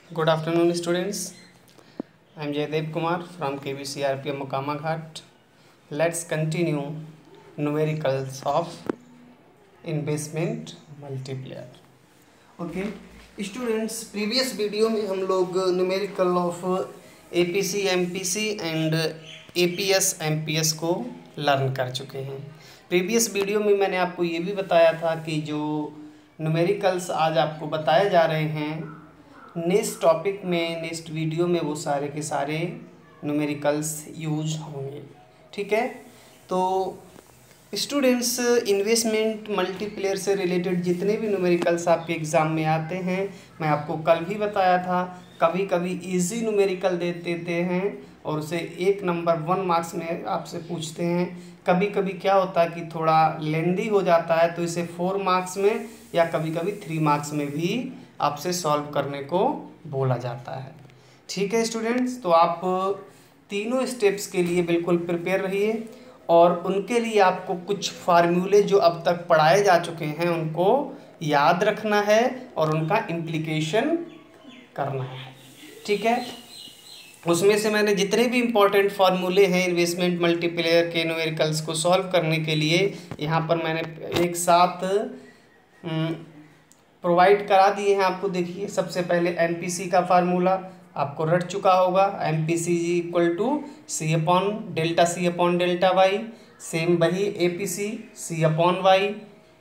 Good afternoon, students. I am Jaydev Kumar from KVCRPM Mokama Ghat. Let's continue numericals of investment multiplier. Okay, students, previous video में हम लोग numerical of APC, MPC and APS, MPS को learn कर चुके हैं। Previous video में मैंने आपको ये भी बताया था कि जो न्यूमेरिकल्स आज आपको बताए जा रहे हैं नेक्स्ट टॉपिक में, नेक्स्ट वीडियो में वो सारे के सारे न्यूमेरिकल्स यूज होंगे। ठीक है, तो स्टूडेंट्स, इन्वेस्टमेंट मल्टीप्लेयर से रिलेटेड जितने भी न्यूमेरिकल्स आपके एग्ज़ाम में आते हैं, मैं आपको कल भी बताया था, कभी कभी इजी न्यूमेरिकल दे देते हैं और उसे 1 नंबर 1 मार्क्स में आपसे पूछते हैं। कभी कभी क्या होता है कि थोड़ा लेंदी हो जाता है तो इसे 4 मार्क्स में या कभी कभी 3 मार्क्स में भी आपसे सॉल्व करने को बोला जाता है। ठीक है स्टूडेंट्स, तो आप तीनों स्टेप्स के लिए बिल्कुल प्रिपेयर रहिए और उनके लिए आपको कुछ फार्मूले जो अब तक पढ़ाए जा चुके हैं उनको याद रखना है और उनका इम्प्लीकेशन करना है। ठीक है, उसमें से मैंने जितने भी इम्पोर्टेंट फार्मूले हैं इन्वेस्टमेंट मल्टीप्लेयर के न्यूमेरिकल्स को सॉल्व करने के लिए यहाँ पर मैंने एक साथ प्रोवाइड करा दिए हैं आपको। देखिए, सबसे पहले MPC का फार्मूला आपको रट चुका होगा, MPC equal to C upon delta C upon delta Y. Same वही APC C अपॉन वाई।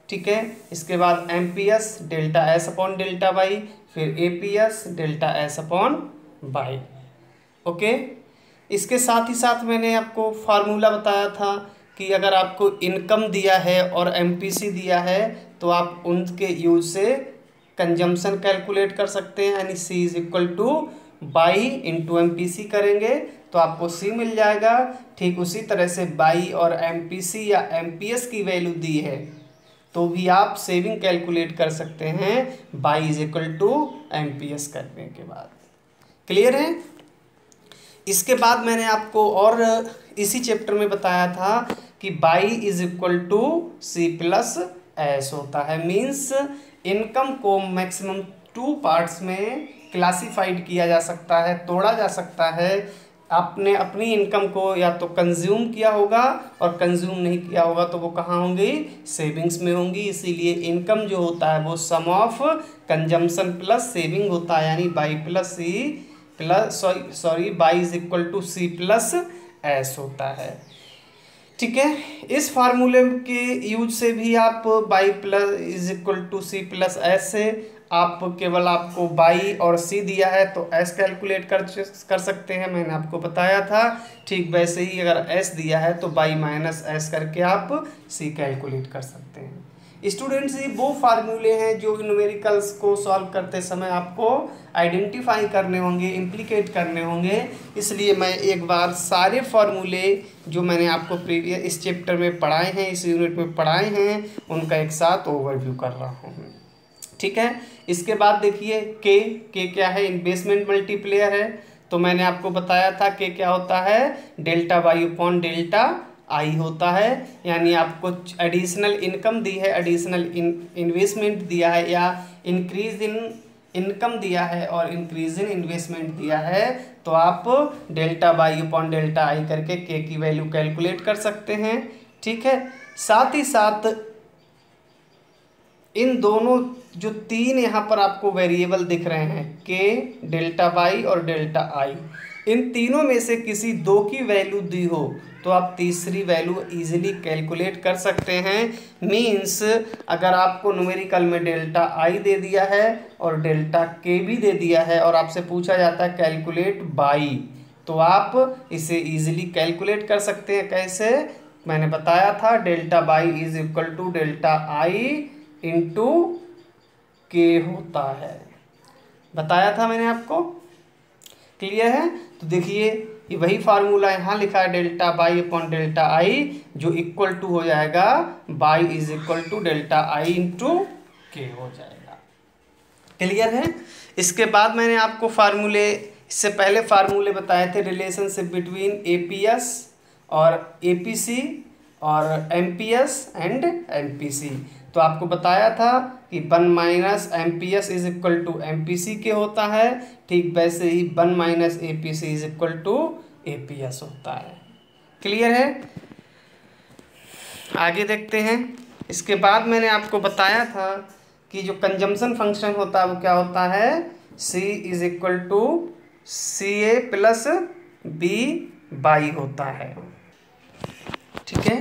ठीक है, इसके बाद MPS delta S upon delta Y, फिर APS delta S upon Y. Okay, इसके साथ ही साथ मैंने आपको फार्मूला बताया था कि अगर आपको इनकम दिया है और MPC दिया है तो आप उनके यूज से कंजम्पशन कैलकुलेट कर सकते हैं, यानी C is equal to by into MPC करेंगे तो आपको C मिल जाएगा। ठीक उसी तरह से बाई और MPC या MPS की वैल्यू दी है तो भी आप सेविंग कैलकुलेट कर सकते हैं Y is equal to MPS करने के बाद। क्लियर है? इसके बाद मैंने आपको और इसी चैप्टर में बताया था कि Y is equal to C plus S होता है। मीन्स इनकम को मैक्सिमम 2 पार्ट्स में क्लासिफाइड किया जा सकता है, तोड़ा जा सकता है। आपने अपनी इनकम को या तो कंज्यूम किया होगा और कंज्यूम नहीं किया होगा तो वो कहाँ होंगी? सेविंग्स में होंगी। इसीलिए इनकम जो होता है वो sum of consumption plus saving होता है, यानी Y plus C plus Y is equal to C plus S होता है। ठीक है, इस फार्मूले के यूज से भी आप Y plus is equal to C plus S से आप केवल आपको बाई और C दिया है तो S कैलकुलेट कर सकते हैं, मैंने आपको बताया था। ठीक वैसे ही अगर S दिया है तो बाई माइनस S करके आप C कैलकुलेट कर सकते हैं। स्टूडेंट्स, ये वो फार्मूले हैं जो न्यूमेरिकल्स को सॉल्व करते समय आपको आइडेंटिफाई करने होंगे, इम्प्लीकेट करने होंगे। इसलिए मैं एक बार सारे फार्मूले जो मैंने आपको प्रीवियस इस चैप्टर में पढ़ाए हैं, इस यूनिट में पढ़ाए हैं, उनका एक साथ ओवरव्यू कर रहा हूँ। ठीक है, इसके बाद देखिए के क्या है? इन्वेस्टमेंट मल्टीप्लेयर है। तो मैंने आपको बताया था के क्या होता है? Delta Y upon delta I होता है, यानी आपको एडिशनल इनकम दी है, एडिशनल इन्वेस्टमेंट दिया है या इंक्रीज इन इनकम दिया है और इंक्रीज इन इन्वेस्टमेंट दिया है तो आप डेल्टा बाई अपॉन डेल्टा आई करके के की वैल्यू कैलकुलेट कर सकते हैं। ठीक है, साथ ही साथ इन दोनों जो 3 यहाँ पर आपको वेरिएबल दिख रहे हैं के, डेल्टा वाई और डेल्टा आई, इन तीनों में से किसी 2 की वैल्यू दी हो तो आप तीसरी वैल्यू इजीली कैलकुलेट कर सकते हैं। मीन्स अगर आपको न्यूमेरिकल में डेल्टा आई दे दिया है और डेल्टा के भी दे दिया है और आपसे पूछा जाता है कैलकुलेट बाई, तो आप इसे इजीली कैलकुलेट कर सकते हैं। कैसे? मैंने बताया था delta Y is equal to delta I into K होता है, बताया था मैंने आपको। क्लियर है? तो देखिए, ये वही फार्मूला यहाँ लिखा है delta Y upon delta I, जो इक्वल टू हो जाएगा Y is equal to delta I into K हो जाएगा। क्लियर है? इसके बाद मैंने आपको फार्मूले, इससे पहले फार्मूले बताए थे रिलेशनशिप बिटवीन APS और APC और MPS एंड MPC। तो आपको बताया था कि 1 minus M P S is equal to M P C के होता है, ठीक वैसे ही 1 minus A P C is equal to A P S होता है। क्लियर है? आगे देखते हैं। इसके बाद मैंने आपको बताया था कि जो कंजम्पशन फंक्शन होता है वो क्या होता है, C is equal to C A plus B Y होता है। ठीक है,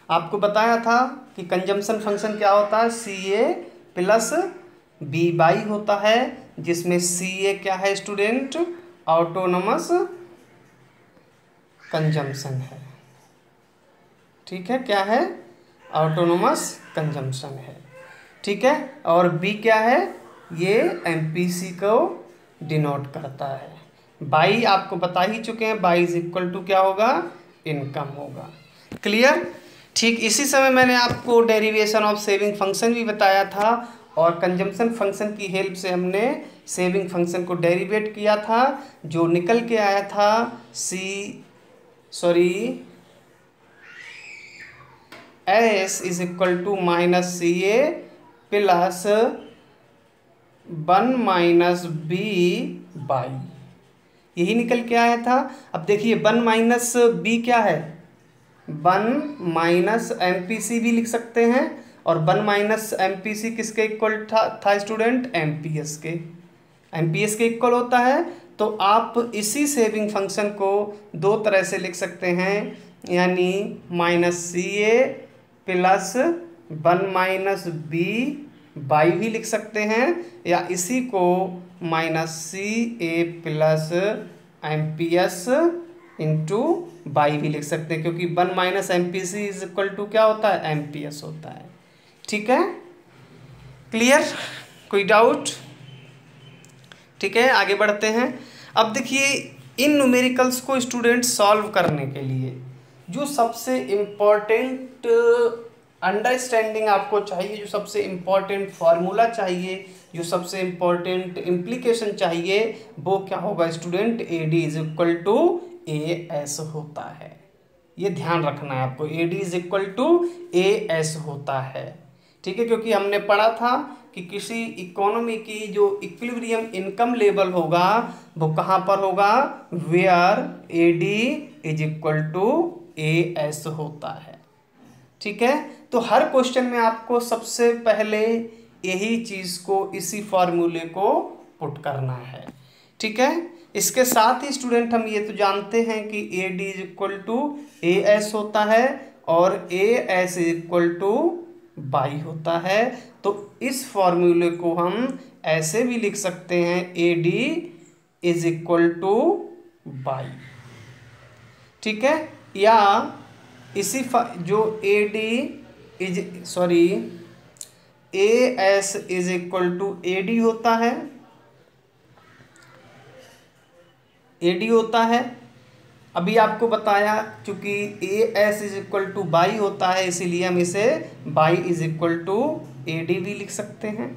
आपको बताया था कि कंजम्पशन फंक्शन क्या होता है, सी ए प्लस बी बाई होता है, जिसमें सी ए क्या है स्टूडेंट, ऑटोनोमस कंजम्पशन है। ठीक है, क्या है, ऑटोनोमस कंजम्पशन है। ठीक है, और बी क्या है, ये एमपीसी को डिनोट करता है। बाई आपको बता ही चुके हैं, बाई इज इक्वल टू क्या होगा, इनकम होगा। क्लियर? ठीक इसी समय मैंने आपको डेरिवेशन ऑफ सेविंग फंक्शन भी बताया था, और कंजम्पशन फंक्शन की हेल्प से हमने सेविंग फंक्शन को डेरिवेट किया था, जो निकल के आया था S is equal to minus C A plus 1 minus B Y, यही निकल के आया था। अब देखिए 1 माइनस बी क्या है, 1 माइनस एम पी सी भी लिख सकते हैं, और 1 माइनस एम पी सी किसके इक्वल था स्टूडेंट, एम पी एस के, एम पी एस के इक्वल होता है। तो आप इसी सेविंग फंक्शन को दो तरह से लिख सकते हैं, यानी minus C A plus 1 minus B Y भी लिख सकते हैं, या इसी को minus C A plus M P S into Y भी लिख सकते हैं, क्योंकि 1 minus M P C is equal to क्या होता है, एम पी एस होता है। ठीक है, क्लियर? कोई डाउट? ठीक है, आगे बढ़ते हैं। अब देखिए इन न्यूमेरिकल्स को स्टूडेंट सॉल्व करने के लिए जो सबसे इम्पोर्टेंट अंडरस्टैंडिंग आपको चाहिए, जो सबसे इम्पोर्टेंट फार्मूला चाहिए, जो सबसे इम्पोर्टेंट इम्प्लीकेशन चाहिए, वो क्या होगा student, A D is equal to A S होता है। ये ध्यान रखना है आपको, A D is equal to A S होता है। ठीक है, क्योंकि हमने पढ़ा था कि किसी इकोनॉमी की जो इक्विलिब्रियम इनकम लेवल होगा वो कहाँ पर होगा, where A D is equal to A S होता है। ठीक है, तो हर क्वेश्चन में आपको सबसे पहले यही चीज़ को, इसी फॉर्मूले को पुट करना है। ठीक है, इसके साथ ही स्टूडेंट हम ये तो जानते हैं कि A D is equal to A S होता है, और A S is equal to Y होता है। तो इस फॉर्मूले को हम ऐसे भी लिख सकते हैं, A D is equal to Y. ठीक है, या इसी जो A S is equal to A D होता है, ए डी होता है। अभी आपको बताया क्योंकि A S is equal to Y होता है, इसीलिए हम इसे Y is equal to A D भी लिख सकते हैं।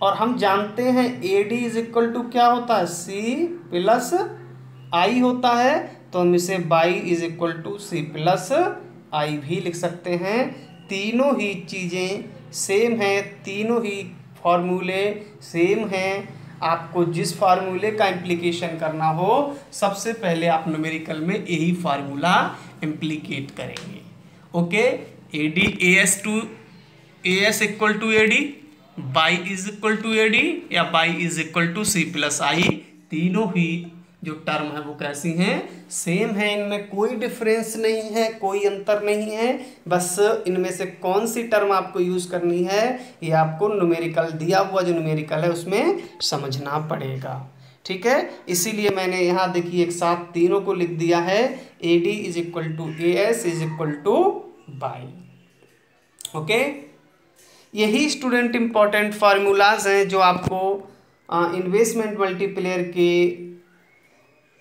और हम जानते हैं A D is equal to क्या होता है, सी प्लस आई होता है, तो हम इसे Y is equal to C plus I भी लिख सकते हैं। तीनों ही चीज़ें सेम हैं, तीनों ही फॉर्मूले सेम हैं। आपको जिस फार्मूले का इम्प्लीकेशन करना हो, सबसे पहले आप न्यूमेरिकल में यही फार्मूला इम्प्लीकेट करेंगे। Okay, A D A S to A S equal to A D, Y is equal to A D, या Y is equal to C plus I. तीनों ही जो टर्म है वो कैसी हैं, सेम है, इनमें कोई डिफरेंस नहीं है, कोई अंतर नहीं है। बस इनमें से कौन सी टर्म आपको यूज़ करनी है, ये आपको न्यूमेरिकल दिया हुआ जो न्यूमेरिकल है उसमें समझना पड़ेगा। ठीक है, इसीलिए मैंने यहाँ देखिए एक साथ तीनों को लिख दिया है, A D is equal to A S is equal to Y. Okay, यही स्टूडेंट इम्पॉर्टेंट फार्मूलाज हैं जो आपको इन्वेस्टमेंट मल्टीप्लेयर के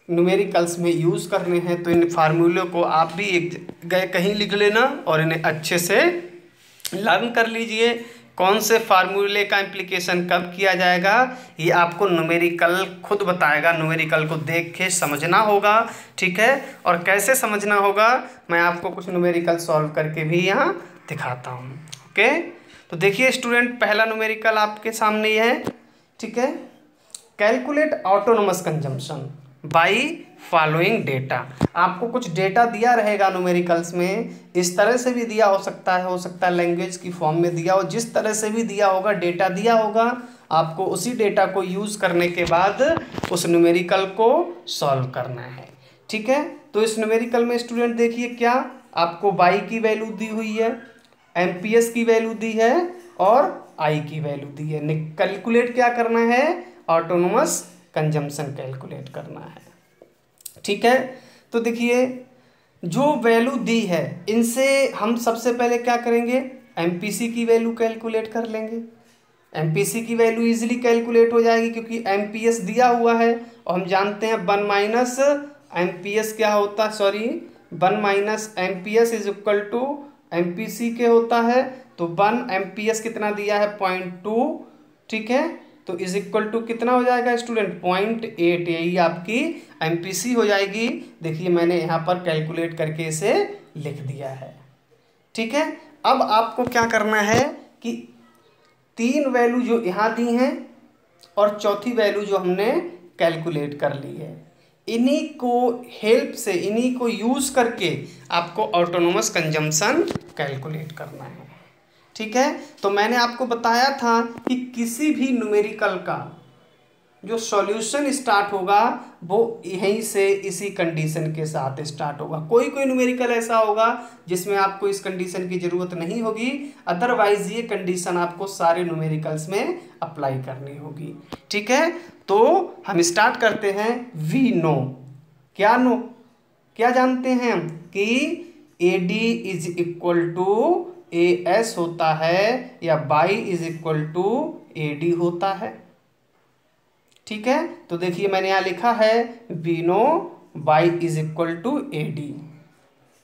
न्यूमेरिकल्स में यूज़ करने हैं। तो इन फार्मूलों को आप भी एक जगह कहीं लिख लेना और इन्हें अच्छे से लर्न कर लीजिए। कौन से फार्मूले का इम्प्लीकेशन कब किया जाएगा, ये आपको न्यूमेरिकल खुद बताएगा। न्यूमेरिकल को देख के समझना होगा। ठीक है, और कैसे समझना होगा मैं आपको कुछ न्यूमेरिकल सॉल्व करके भी यहाँ दिखाता हूँ। ओके, तो देखिए स्टूडेंट, पहला न्यूमेरिकल आपके सामने ये है, ठीक है। Calculate autonomous consumption by following data. आपको कुछ डेटा दिया रहेगा न्यूमेरिकल्स में, इस तरह से भी दिया हो सकता है लैंग्वेज की फॉर्म में दिया हो, जिस तरह से भी दिया होगा, डेटा दिया होगा, आपको उसी डेटा को यूज़ करने के बाद उस न्यूमेरिकल को सॉल्व करना है, ठीक है। तो इस न्यूमेरिकल में स्टूडेंट देखिए क्या आपको बाई की वैल्यू दी हुई है, एमपीएस की वैल्यू दी है और आई की वैल्यू दी है। कैलकुलेट क्या करना है, ऑटोनोमस कंजम्पशन कैलकुलेट करना है, ठीक है। तो देखिए जो वैल्यू दी है इनसे हम सबसे पहले क्या करेंगे, एमपीसी की वैल्यू कैलकुलेट कर लेंगे। एमपीसी की वैल्यू इजीली कैलकुलेट हो जाएगी क्योंकि एमपीएस दिया हुआ है और हम जानते हैं 1 माइनस एमपीएस क्या होता है, sorry 1 minus MPS is equal to MPC के होता है। तो 1 एमपीएस कितना दिया है 0.2, ठीक है। तो इज इक्वल टू कितना हो जाएगा स्टूडेंट 0.8, यही आपकी एमपीसी हो जाएगी। देखिए मैंने यहाँ पर कैलकुलेट करके इसे लिख दिया है, ठीक है। अब आपको क्या करना है कि 3 वैल्यू जो यहाँ दी हैं और चौथी वैल्यू जो हमने कैलकुलेट कर ली है, इन्हीं को हेल्प से, इन्हीं को यूज़ करके आपको ऑटोनोमस कंजम्पशन कैलकुलेट करना है, ठीक है। तो मैंने आपको बताया था कि किसी भी न्यूमेरिकल का जो सॉल्यूशन स्टार्ट होगा वो यहीं से इसी कंडीशन के साथ स्टार्ट होगा। कोई कोई न्यूमेरिकल ऐसा होगा जिसमें आपको इस कंडीशन की ज़रूरत नहीं होगी, अदरवाइज ये कंडीशन आपको सारे न्यूमेरिकल्स में अप्लाई करनी होगी, ठीक है। तो हम स्टार्ट करते हैं। वी नो, क्या नो, क्या जानते हैं हम कि A D is equal to A S होता है या Y is equal to A D होता है, ठीक है। तो देखिए मैंने यहाँ लिखा है we know Y is equal to A D,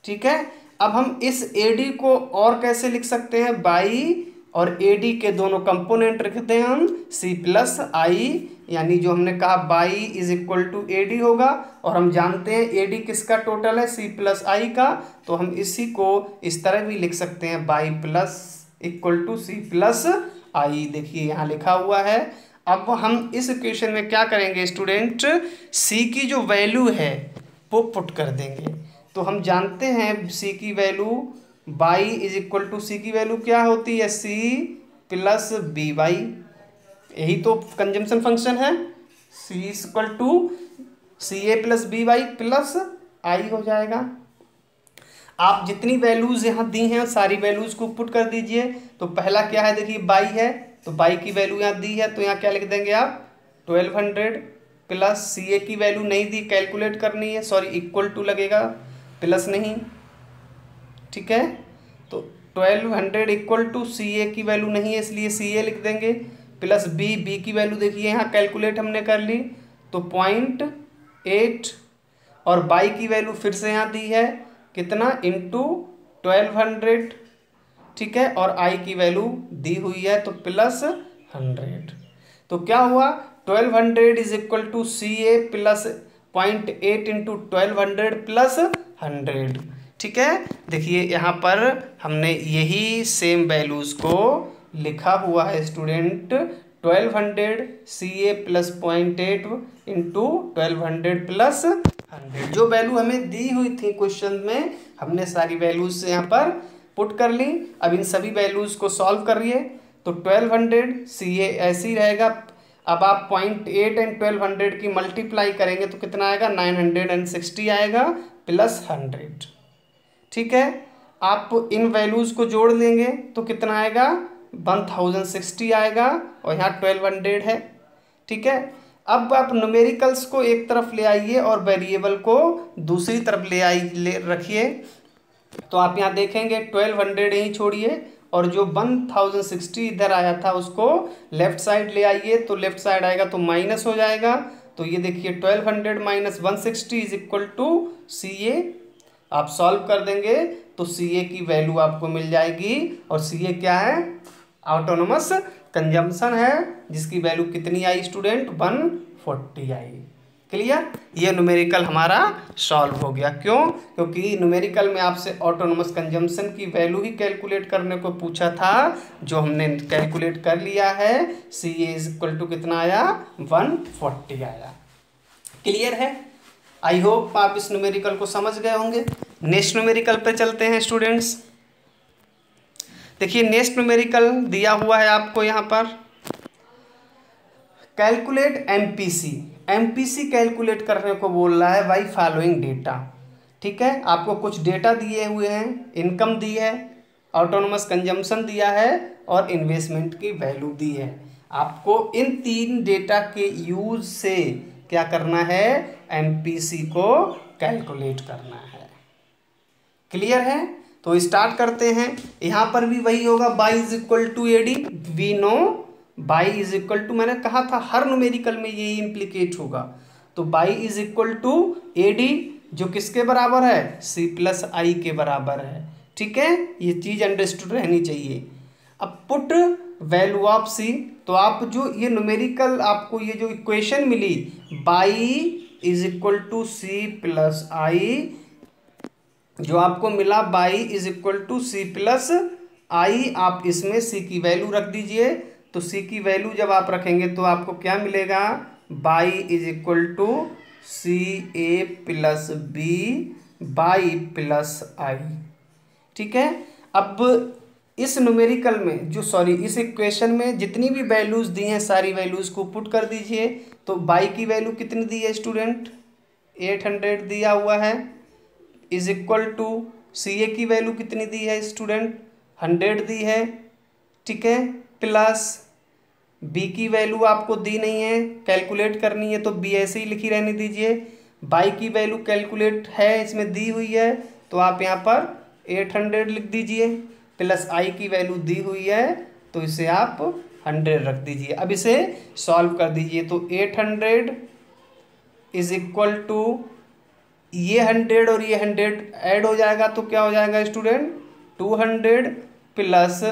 ठीक है। अब हम इस ए डी को और कैसे लिख सकते हैं, बाई और ए डी के दोनों कंपोनेंट रखते हैं हम सी प्लस आई, यानी जो हमने कहा Y is equal to A D होगा और हम जानते हैं ए डी किसका टोटल है, सी प्लस आई का। तो हम इसी को इस तरह भी लिख सकते हैं Y plus equal to C plus I, देखिए यहाँ लिखा हुआ है। अब हम इस इक्वेशन में क्या करेंगे स्टूडेंट, सी की जो वैल्यू है वो पुट कर देंगे। तो हम जानते हैं सी की value Y is equal to C की वैल्यू क्या होती है, सी प्लस बी बाई, यही तो कंजम्पशन फंक्शन है। C is equal to C A plus B Y plus I हो जाएगा। आप जितनी वैल्यूज यहाँ दी हैं सारी वैल्यूज को पुट कर दीजिए। तो पहला क्या है, देखिए बाई है, तो बाई की वैल्यू यहाँ दी है, तो यहाँ क्या लिख देंगे आप 1200 प्लस सी ए की वैल्यू नहीं दी, कैलकुलेट करनी है, सॉरी इक्वल टू लगेगा, प्लस नहीं, ठीक है। तो 1200 इक्वल टू सी ए की वैल्यू नहीं है इसलिए सी ए लिख देंगे, प्लस बी की वैल्यू देखिए यहाँ कैलकुलेट हमने कर ली तो 0.8 और बाई की वैल्यू फिर से यहाँ दी है कितना, इंटू 1200, ठीक है। और आई की वैल्यू दी हुई है तो प्लस 100। तो क्या हुआ 1200 is equal to C A plus 0.8 into 1200 plus 100, ठीक है। देखिए यहाँ पर हमने यही सेम वैल्यूज़ को लिखा हुआ है student, 1200 C A plus 0.8 into 1200 plus 100। जो वैल्यू हमें दी हुई थी क्वेश्चन में हमने सारी वैल्यूज यहाँ पर पुट कर ली। अब इन सभी वैल्यूज को सॉल्व करिए तो 1200 सी ए ऐसे ही रहेगा। अब आप 0.8 एंड 1200 की मल्टीप्लाई करेंगे तो कितना आएगा 960 आएगा प्लस 100, ठीक है। आप इन वैल्यूज़ को जोड़ लेंगे तो कितना आएगा 1060 आएगा और यहाँ 1200 है, ठीक है। अब आप न्यूमेरिकल्स को एक तरफ ले आइए और वेरिएबल को दूसरी तरफ ले रखिए। तो आप यहाँ देखेंगे 1200 यहीं छोड़िए और जो 1060 इधर आया था उसको लेफ्ट साइड ले आइए, तो लेफ्ट साइड आएगा तो माइनस हो जाएगा। तो ये देखिए 1200 minus 160 is equal to C ए। आप सॉल्व कर देंगे तो सी ए की वैल्यू आपको मिल जाएगी और सी ए क्या है, ऑटोनोमस कंजम्पशन है, जिसकी वैल्यू कितनी आई स्टूडेंट 140 आई, क्लियर। ये न्यूमेरिकल हमारा सॉल्व हो गया। क्यों? क्योंकि न्यूमेरिकल में आपसे ऑटोनोमस कंजम्पशन की वैल्यू ही कैलकुलेट करने को पूछा था, जो हमने कैलकुलेट कर लिया है। सी ए इज इक्वल टू कितना आया? 140 आया। क्लियर है? आई होप आप इस न्यूमेरिकल को समझ गए होंगे। नेक्स्ट न्यूमेरिकल पे चलते हैं स्टूडेंट्स। देखिए नेक्स्ट न्यूमेरिकल दिया हुआ है आपको यहाँ पर, कैलकुलेट एमपीसी। एमपीसी कैलकुलेट करने को बोल रहा है बाई फॉलोइंग डेटा। ठीक है, आपको कुछ डेटा दिए हुए हैं, इनकम दी है, ऑटोनोमस कंजम्पशन दिया है और इन्वेस्टमेंट की वैल्यू दी है। आपको इन 3 डेटा के यूज से क्या करना है? एमपीसी को कैलकुलेट करना है। क्लियर है? तो स्टार्ट करते हैं। यहाँ पर भी वही होगा, Y is equal to AD. We know Y is equal to, मैंने कहा था हर न्यूमेरिकल में यही इम्प्लीकेट होगा। तो Y is equal to AD, जो किसके बराबर है? सी प्लस आई के बराबर है। ठीक है, ये चीज अंडरस्टूड रहनी चाहिए। अब पुट वैल्यू ऑफ सी, तो आप जो ये न्यूमेरिकल आपको ये जो इक्वेशन मिली, Y is equal to C plus I, जो आपको मिला Y is equal to C plus I, आप इसमें सी की वैल्यू रख दीजिए। तो सी की वैल्यू जब आप रखेंगे तो आपको क्या मिलेगा? Y is equal to C A plus B Y plus I. ठीक है, अब इस न्यूमेरिकल में जो इस इक्वेशन में जितनी भी वैल्यूज दी हैं सारी वैल्यूज को पुट कर दीजिए। तो बाई की वैल्यू कितनी दी है स्टूडेंट? 800 दिया हुआ है, इज इक्वल टू सी ए की वैल्यू कितनी दी है स्टूडेंट? 100 दी है। ठीक है, प्लस बी की वैल्यू आपको दी नहीं है, कैलकुलेट करनी है तो बी ऐसे ही लिखी रहने दीजिए। बाई की वैल्यू कैलकुलेट है, इसमें दी हुई है, तो आप यहाँ पर 800 लिख दीजिए। प्लस आई की वैल्यू दी हुई है, तो इसे आप 100 रख दीजिए। अब इसे सॉल्व कर दीजिए। तो 800 इज इक्वल टू, ये 100 और ये 100 ऐड हो जाएगा तो क्या हो जाएगा स्टूडेंट? 200 प्लस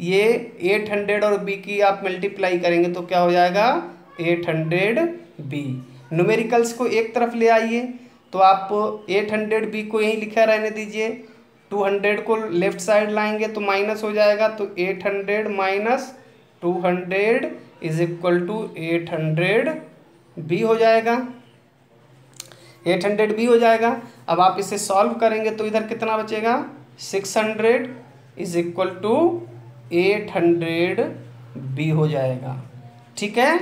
ये 800 और बी की आप मल्टीप्लाई करेंगे तो क्या हो जाएगा? 800 बी। न्यूमेरिकल्स को एक तरफ ले आइए, तो आप 800 बी को यहीं लिखा रहने दीजिए। 200 को लेफ्ट साइड लाएंगे तो माइनस हो जाएगा, तो 800 माइनस 200 इज इक्वल टू 800 बी हो जाएगा। 800 बी हो जाएगा। अब आप इसे सॉल्व करेंगे तो इधर कितना बचेगा? 600 इज इक्वल टू 800 बी हो जाएगा। ठीक है,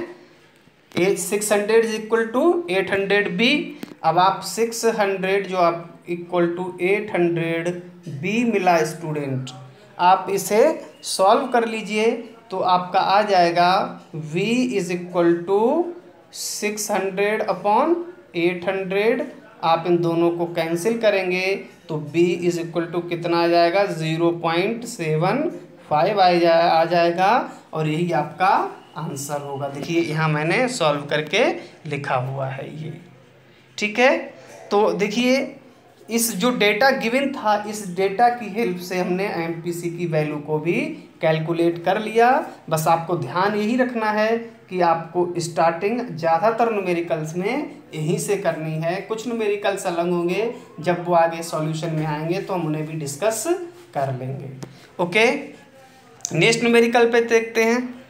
600 इज इक्वल टू 800 बी। अब आप 600 जो आप इक्वल टू 800 बी मिला स्टूडेंट, आप इसे सॉल्व कर लीजिए तो आपका आ जाएगा v is equal to 600 upon 800। आप इन दोनों को कैंसिल करेंगे तो b इज इक्वल टू कितना आ जाएगा? 0.75 आ जाएगा, और यही आपका आंसर होगा। देखिए यहाँ मैंने सॉल्व करके लिखा हुआ है ये। ठीक है, तो देखिए इस जो डेटा गिवन था, इस डेटा की हेल्प से हमने एमपीसी की वैल्यू को भी कैलकुलेट कर लिया। बस आपको ध्यान यही रखना है कि आपको स्टार्टिंग ज़्यादातर न्यूमेरिकल्स में यहीं से करनी है। कुछ न्यूमेरिकल्स अलग होंगे, जब वो आगे सॉल्यूशन में आएंगे तो हम उन्हें भी डिस्कस कर लेंगे। ओके, नेक्स्ट न्यूमेरिकल पे देखते हैं।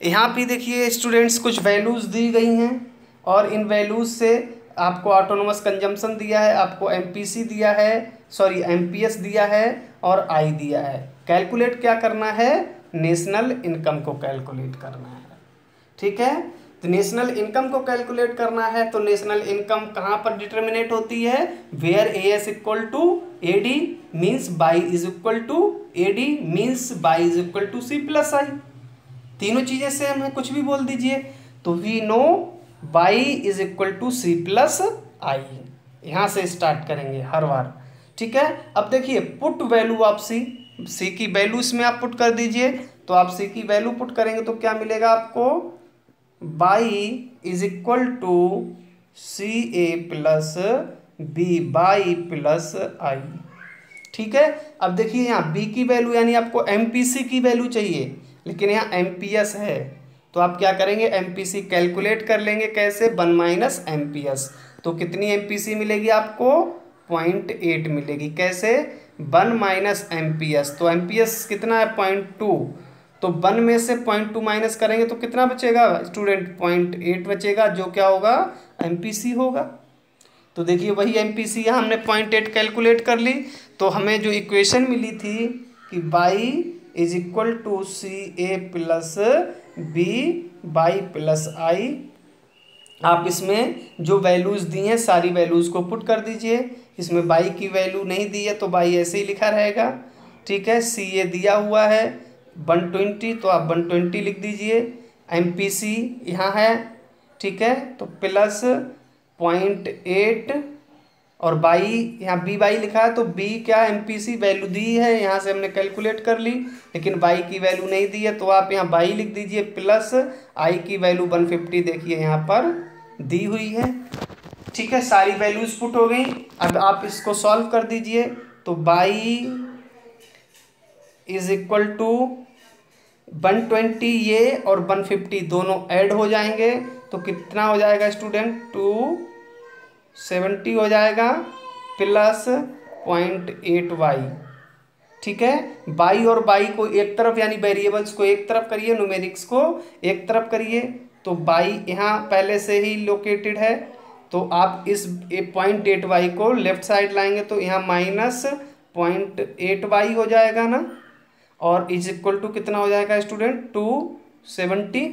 यहाँ पे देखिए स्टूडेंट्स कुछ वैल्यूज़ दी गई हैं, और इन वैल्यूज़ से आपको ऑटोनोमस कंजम्पशन दिया है, आपको एमपीसी दिया है, एमपीएस दिया है और आई दिया है। कैलकुलेट क्या करना है? नेशनल इनकम को कैलकुलेट करना है। ठीक है, तो नेशनल इनकम को कैलकुलेट करना है, तो नेशनल इनकम कहाँ पर डिटर्मिनेट होती है? Where A S equal to A D means Y is equal to A D means Y is equal to C plus I. तीनों चीज़ें सेम है, कुछ भी बोल दीजिए। तो we know Y is equal to C plus I, यहाँ से स्टार्ट करेंगे हर बार। ठीक है, अब देखिए पुट वैल्यू ऑफ सी की वैल्यू इसमें आप पुट कर दीजिए। तो आप सी की वैल्यू पुट करेंगे तो क्या मिलेगा आपको? Y is equal to C A plus B Y plus I. ठीक है, अब देखिए यहाँ बी की वैल्यू यानी आपको एमपीसी की वैल्यू चाहिए, लेकिन यहाँ एमपीएस है, तो आप क्या करेंगे, एमपीसी कैलकुलेट कर लेंगे। कैसे, 1 माइनस एमपीएस। तो कितनी एमपीसी मिलेगी आपको, 0.8 मिलेगी। कैसे, 1 माइनस एमपीएस। तो एमपीएस कितना है, 0.2। तो 1 में से 0.2 माइनस करेंगे तो कितना बचेगा स्टूडेंट, 0.8 बचेगा, जो क्या होगा, एमपीसी होगा। तो देखिए वही एमपीसी यहाँ हमने 0.8 कैलकुलेट कर ली। तो हमें जो इक्वेशन मिली थी कि y is equal to C A plus B Y plus I, आप इसमें जो वैल्यूज़ दी हैं सारी वैल्यूज़ को पुट कर दीजिए। इसमें y की वैल्यू नहीं दी है तो y ऐसे ही लिखा रहेगा। ठीक है, सी ए दिया हुआ है 120, तो आप 120 लिख दीजिए। एम पी सी यहाँ है, ठीक है, तो प्लस 0.8 और बाई यहाँ बी बाई लिखा है, तो बी क्या, एम पी सी वैल्यू दी है, यहाँ से हमने कैलकुलेट कर ली, लेकिन बाई की वैल्यू नहीं दी है, तो आप यहाँ बाई लिख दीजिए। प्लस आई की वैल्यू 150 देखिए यहाँ पर दी हुई है। ठीक है, सारी वैल्यूज पुट हो गई। अब आप इसको सॉल्व कर दीजिए। तो बाई इज इक्वल टू 120, ये और 150 दोनों ऐड हो जाएंगे, तो कितना हो जाएगा स्टूडेंट, 270 हो जाएगा, प्लस 0.8y। ठीक है, बाई और बाई को एक तरफ, यानी वेरिएबल्स को एक तरफ करिए, न्यूमेरिक्स को एक तरफ करिए। तो बाई यहाँ पहले से ही लोकेटेड है, तो आप इस 0.8y को लेफ्ट साइड लाएंगे तो यहाँ माइनस 0.8y हो जाएगा ना, और इज इक्वल टू कितना हो जाएगा स्टूडेंट, 270।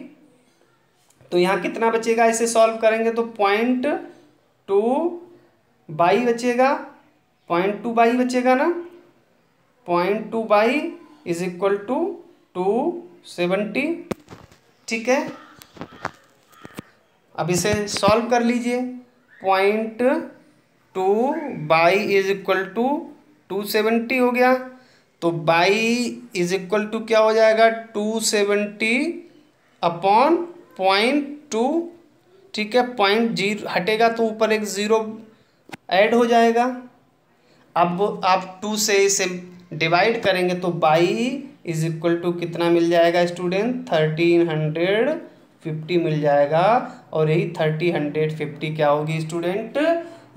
तो यहाँ कितना बचेगा, इसे सॉल्व करेंगे तो 0.2y बचेगा, 0.2y बचेगा ना, 0.2y इज इक्वल टू 270। ठीक है, अब इसे सॉल्व कर लीजिए। 0.2y इज इक्वल टू 270 हो गया, तो y इज इक्वल टू क्या हो जाएगा, 270 अपॉन 0.2। ठीक है, 0.0 हटेगा तो ऊपर एक 0 ऐड हो जाएगा। अब आप 2 से इसे डिवाइड करेंगे तो y इज इक्वल टू कितना मिल जाएगा स्टूडेंट, 1350 मिल जाएगा। और यही 1350 क्या होगी स्टूडेंट,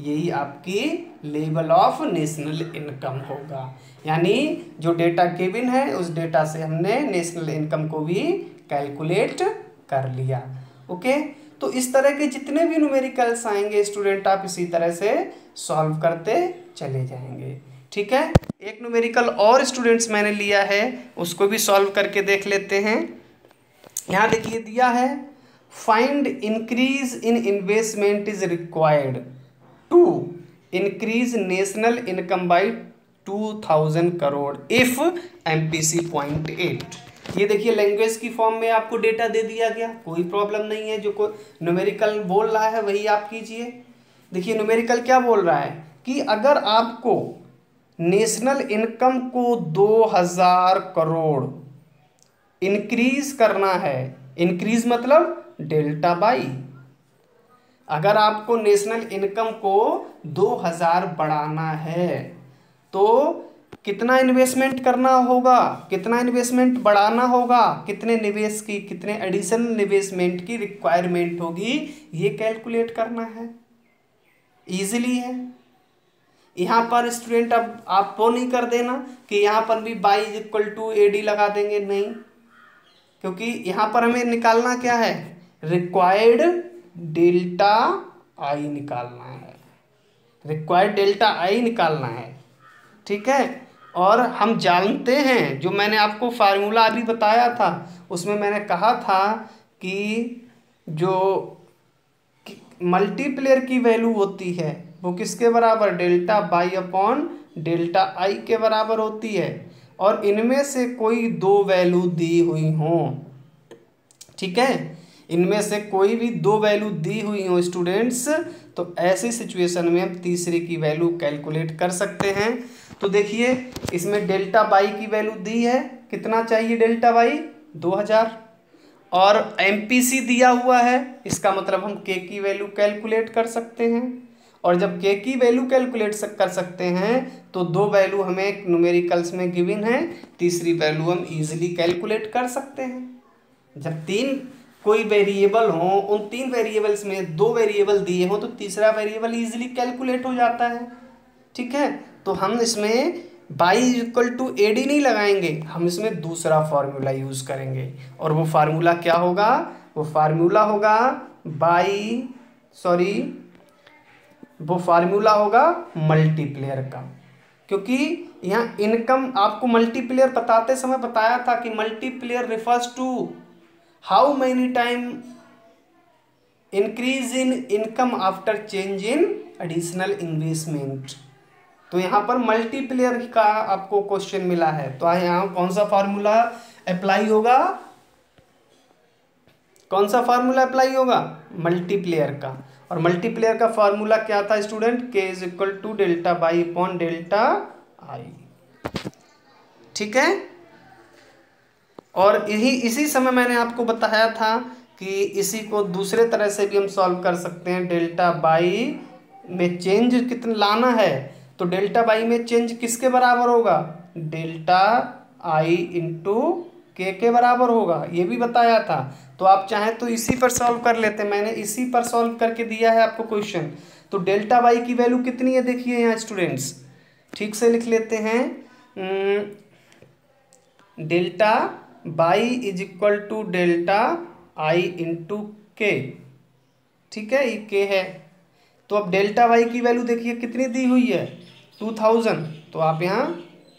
यही आपकी लेवल ऑफ नेशनल इनकम होगा। यानी जो डेटा गिवन है उस डेटा से हमने नेशनल इनकम को भी कैलकुलेट कर लिया। ओके, तो इस तरह के जितने भी न्यूमेरिकल्स आएंगे स्टूडेंट, आप इसी तरह से सॉल्व करते चले जाएंगे। ठीक है, एक न्यूमेरिकल और स्टूडेंट्स मैंने लिया है, उसको भी सॉल्व करके देख लेते हैं। यहाँ देखिए दिया है, find increase in investment is required to increase national income by 2000 crore if MPC 0.8। ये देखिए लैंग्वेज की फॉर्म में आपको डेटा दे दिया गया, कोई प्रॉब्लम नहीं है। जो कोई न्यूमेरिकल बोल रहा है वही आप कीजिए। देखिए न्यूमेरिकल क्या बोल रहा है कि अगर आपको नेशनल इनकम को 2000 करोड़ इंक्रीज करना है, इंक्रीज मतलब डेल्टा बाई, अगर आपको नेशनल इनकम को 2000 बढ़ाना है तो कितना इन्वेस्टमेंट करना होगा, कितना इन्वेस्टमेंट बढ़ाना होगा, कितने निवेश की, कितने एडिशनल इन्वेस्टमेंट की रिक्वायरमेंट होगी, ये कैलकुलेट करना है। इजीली है। यहाँ पर स्टूडेंट अब आप वो नहीं कर देना कि यहाँ पर भी Y is equal to AD लगा देंगे, नहीं, क्योंकि यहाँ पर हमें निकालना क्या है, रिक्वायर्ड डेल्टा आई निकालना है, रिक्वायर्ड डेल्टा आई निकालना है। ठीक है, और हम जानते हैं, जो मैंने आपको फार्मूला अभी बताया था उसमें मैंने कहा था कि जो मल्टीप्लेयर की वैल्यू होती है वो किसके बराबर, डेल्टा बाई अपॉन डेल्टा आई के बराबर होती है, और इनमें से कोई दो वैल्यू दी हुई हों। ठीक है, इनमें से कोई भी दो वैल्यू दी हुई हो स्टूडेंट्स, तो ऐसी सिचुएशन में हम तीसरी की वैल्यू कैलकुलेट कर सकते हैं। तो देखिए इसमें डेल्टा बाई की वैल्यू दी है, कितना चाहिए डेल्टा बाई, 2000, और एमपीसी दिया हुआ है, इसका मतलब हम के की वैल्यू कैलकुलेट कर सकते हैं। और जब के की वैल्यू कैलकुलेट कर सकते हैं तो दो वैल्यू हमें न्यूमेरिकल्स में गिवन है, तीसरी वैल्यू हम इजीली कैलकुलेट कर सकते हैं। जब तीन कोई वेरिएबल हो, उन 3 वेरिएबल्स में 2 वेरिएबल दिए हो तो तीसरा वेरिएबल इजीली कैलकुलेट हो जाता है। ठीक है, तो हम इसमें Y equal to A D नहीं लगाएंगे, हम इसमें दूसरा फार्मूला यूज़ करेंगे और वो फार्मूला क्या होगा, वो फार्मूला होगा वो फार्मूला होगा मल्टीप्लेयर का। क्योंकि यहाँ इनकम आपको मल्टीप्लेयर बताते समय बताया था कि multiplier refers to how many time increase in income after change in additional investment. तो यहाँ पर मल्टीप्लेयर का आपको क्वेश्चन मिला है, तो यहाँ कौन सा फार्मूला अप्लाई होगा, कौन सा फार्मूला अप्लाई होगा, मल्टीप्लेयर का। और मल्टीप्लेयर का फार्मूला क्या था student, K is equal to delta Y upon delta I. ठीक है, और इसी समय मैंने आपको बताया था कि इसी को दूसरे तरह से भी हम सॉल्व कर सकते हैं। डेल्टा बाई में चेंज कितना लाना है, तो डेल्टा बाई में चेंज किसके बराबर होगा, डेल्टा आई इंटू के बराबर होगा, ये भी बताया था। तो आप चाहें तो इसी पर सॉल्व कर लेते, मैंने इसी पर सॉल्व करके दिया है आपको क्वेश्चन। तो डेल्टा बाई की वैल्यू कितनी है देखिए यहाँ स्टूडेंट्स, ठीक से लिख लेते हैं। Delta Y is equal to delta I into K. ठीक है, ये के है। तो अब डेल्टा वाई की वैल्यू देखिए कितनी दी हुई है, 2000, तो आप यहाँ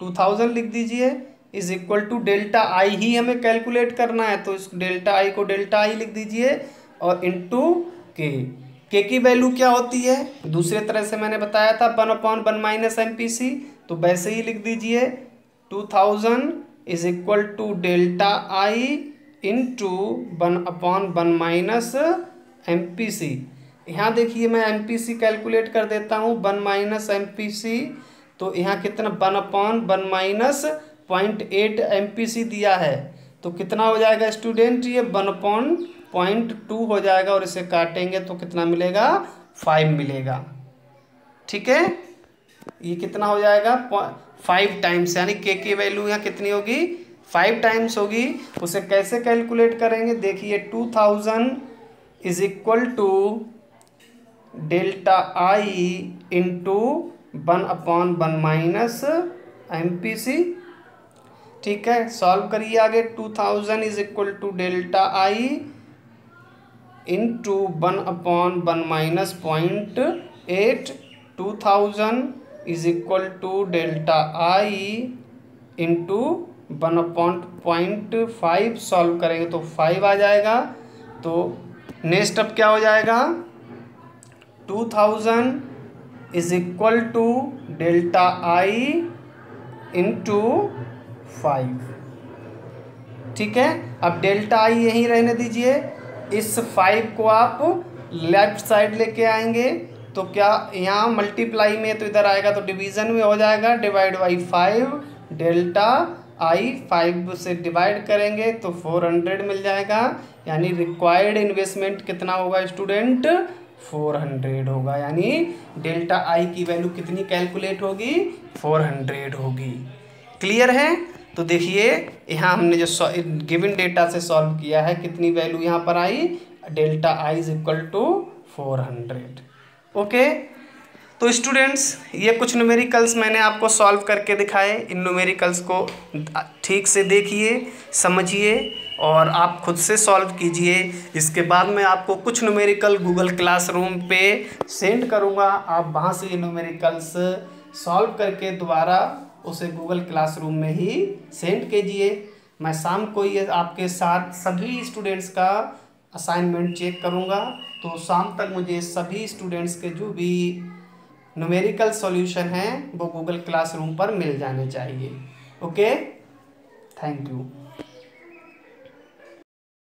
2000 लिख दीजिए is equal to delta I ही हमें कैलकुलेट करना है, तो इस डेल्टा आई को डेल्टा आई लिख दीजिए और इंटू के की वैल्यू क्या होती है, दूसरे तरह से मैंने बताया था 1/1 माइनस MPC, तो वैसे ही लिख दीजिए 2000 is equal to delta I into 1/1 minus MPC। यहाँ देखिए मैं MPC कैलकुलेट कर देता हूँ, 1 माइनस MPC, तो यहाँ कितना 1/1 माइनस 0.8 MPC दिया है, तो कितना हो जाएगा स्टूडेंट, ये 1/0.2 हो जाएगा, और इसे काटेंगे तो कितना मिलेगा, 5 मिलेगा। ठीक है, ये कितना हो जाएगा 5 टाइम्स, यानी के की वैल्यू यहाँ कितनी होगी, 5 टाइम्स होगी। उसे कैसे कैलकुलेट करेंगे, देखिए 2000 is equal to delta I into 1/1 minus MPC। ठीक है, सॉल्व करिए आगे। 2000 is equal to delta I into 1/1 minus 0.8, 2000 is equal to delta I into 1/0.5, solve करेंगे तो 5 आ जाएगा। तो नेक्स्ट अब क्या हो जाएगा, 2000 is equal to delta I into 5। ठीक है, अब डेल्टा आई यहीं रहने दीजिए, इस 5 को आप लेफ्ट साइड लेके आएंगे, तो क्या यहाँ मल्टीप्लाई में तो इधर आएगा, तो डिवीज़न में हो जाएगा, डिवाइड बाई 5, डेल्टा आई 5 से डिवाइड करेंगे तो 400 मिल जाएगा, यानी रिक्वायर्ड इन्वेस्टमेंट कितना होगा स्टूडेंट, 400 होगा, यानी डेल्टा आई की वैल्यू कितनी कैलकुलेट होगी, 400 होगी। क्लियर है, तो देखिए यहाँ हमने जो गिवन डेटा से सॉल्व किया है, कितनी वैल्यू यहाँ पर आई, delta I is equal to 400। Okay, तो स्टूडेंट्स ये कुछ न्यूमेरिकल्स मैंने आपको सॉल्व करके दिखाए, इन न्यूमेरिकल्स को ठीक से देखिए, समझिए और आप खुद से सॉल्व कीजिए। इसके बाद मैं आपको कुछ न्यूमेरिकल गूगल क्लासरूम पे सेंड करूँगा, आप वहाँ से ये न्यूमेरिकल्स सॉल्व करके दोबारा उसे गूगल क्लासरूम में ही सेंड कीजिए। मैं शाम को ये आपके साथ सभी स्टूडेंट्स का असाइनमेंट चेक करूँगा, तो शाम तक मुझे सभी स्टूडेंट्स के जो भी न्यूमेरिकल सॉल्यूशन हैं वो गूगल क्लासरूम पर मिल जाने चाहिए। Okay, thank you.